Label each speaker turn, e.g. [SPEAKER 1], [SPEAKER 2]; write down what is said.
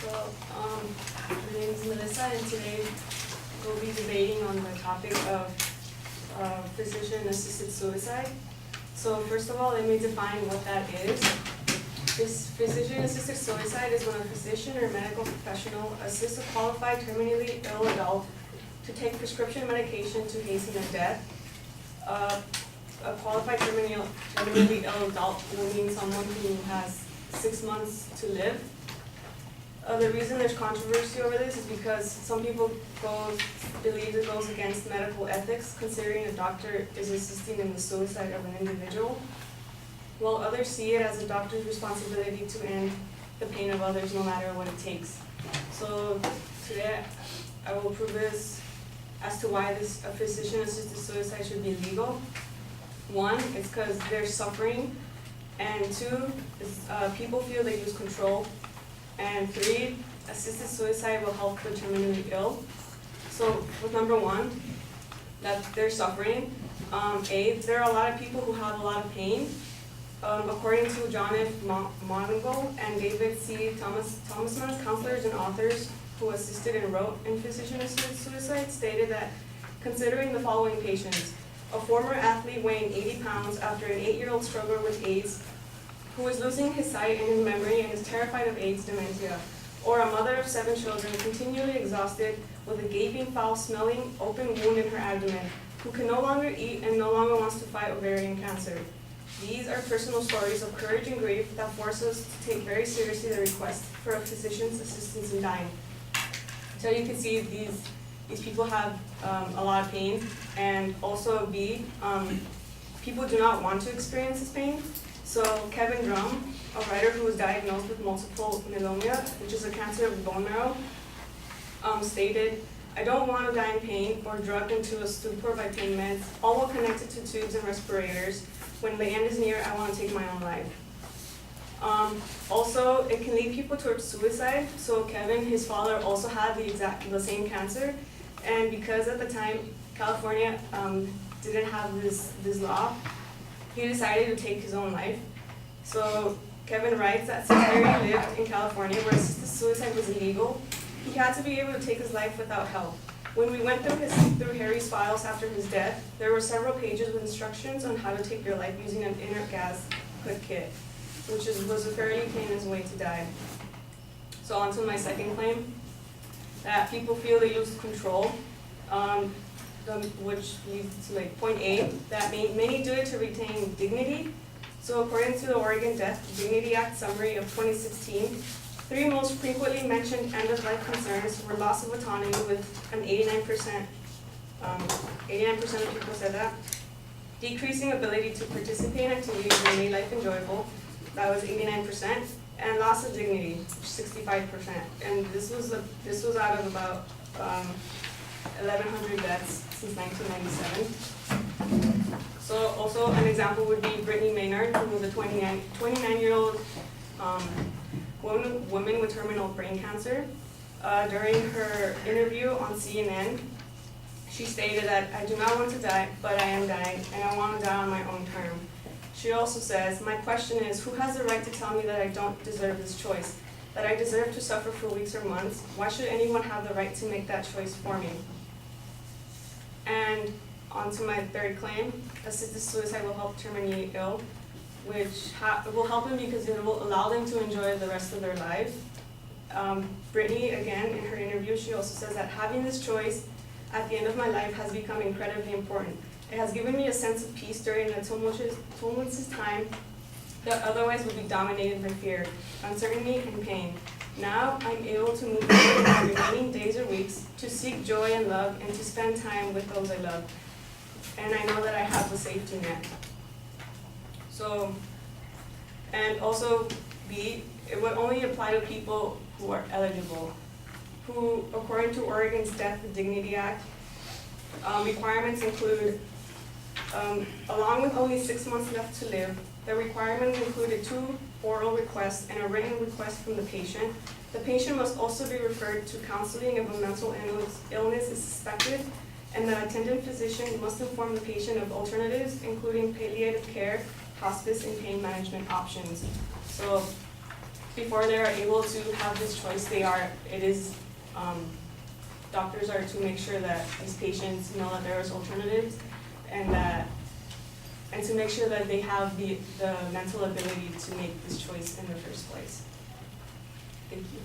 [SPEAKER 1] Well, my name is Melissa, and today we'll be debating on the topic of physician-assisted suicide. So first of all, let me define what that is. This physician-assisted suicide is when a physician or medical professional assists a qualified terminally ill adult to take prescription medication to hasten their death. A qualified terminally ill adult will mean someone who has 6 months to live. The reason there's controversy over this is because some people believe it goes against medical ethics, considering a doctor is assisting in the suicide of an individual, while others see it as a doctor's responsibility to end the pain of others no matter what it takes. So today I will prove this as to why a physician-assisted suicide should be legal. 1, it's because they're suffering, and 2, is people feel they lose control. And 3, assisted suicide will help the terminally ill. So with number 1, that they're suffering, there are a lot of people who have a lot of pain. According to John F. Monagle and David C. Thomasman, counselors and authors who assisted and wrote in physician-assisted suicide, stated that considering the following patients: a former athlete weighing 80 pounds after an 8-year-old struggle with AIDS, who is losing his sight and his memory and is terrified of AIDS dementia, or a mother of 7 children continually exhausted with a gaping, foul-smelling, open wound in her abdomen, who can no longer eat and no longer wants to fight ovarian cancer. These are personal stories of courage and grief that force us to take very seriously the request for a physician's assistance in dying. So you can see these people have a lot of pain, and also people do not want to experience this pain. So Kevin Drum, a writer who was diagnosed with multiple myeloma, which is a cancer of the bone marrow, stated, "I don't want to die in pain or drugged into a stupor by pain meds, all while connected to tubes and respirators. When the end is near, I want to take my own life." Also, it can lead people towards suicide. So Kevin, his father, also had the same cancer, and because at the time California didn't have this law, he decided to take his own life. So Kevin writes that since Harry lived in California, where assisted suicide was illegal, he had to be able to take his life without help. When we went through Harry's files after his death, there were several pages with instructions on how to take your life using an inert gas quick kit, which was a fairly painless way to die. So on to my second claim, that people feel they lose control, which leads to point A, that many do it to retain dignity. So according to the Oregon Death Dignity Act summary of 2016, 3 most frequently mentioned end-of-life concerns were loss of autonomy, with an 89% of people said that, decreasing ability to participate in activities that made life enjoyable, that was 89%, and loss of dignity, 65%. And this was out of about 1,100 deaths since 1997. So also an example would be Brittany Maynard, who was a 29-year-old woman with terminal brain cancer. During her interview on CNN, she stated that, "I do not want to die, but I am dying, and I want to die on my own term." She also says, "My question is, who has the right to tell me that I don't deserve this choice, that I deserve to suffer for weeks or months? Why should anyone have the right to make that choice for me?" And on to my third claim, assisted suicide will help terminally ill, which will help them because it will allow them to enjoy the rest of their life. Brittany, again, in her interview, she also says that having this choice at the end of my life has become incredibly important. It has given me a sense of peace during a tumultuous time that otherwise would be dominated by fear, uncertainty, and pain. Now I'm able to move forward in my remaining days or weeks to seek joy and love and to spend time with those I love. And I know that I have a safety net. So, and also B, it would only apply to people who are eligible, who, according to Oregon's Death Dignity Act, requirements include, along with only 6 months left to live, the requirements included 2 oral requests and a written request from the patient. The patient must also be referred to counseling if a mental illness is suspected, and the attendant physician must inform the patient of alternatives, including palliative care, hospice, and pain management options. So before they are able to have this choice, doctors are to make sure that these patients know that there is alternatives, and to make sure that they have the mental ability to make this choice in the first place. Thank you.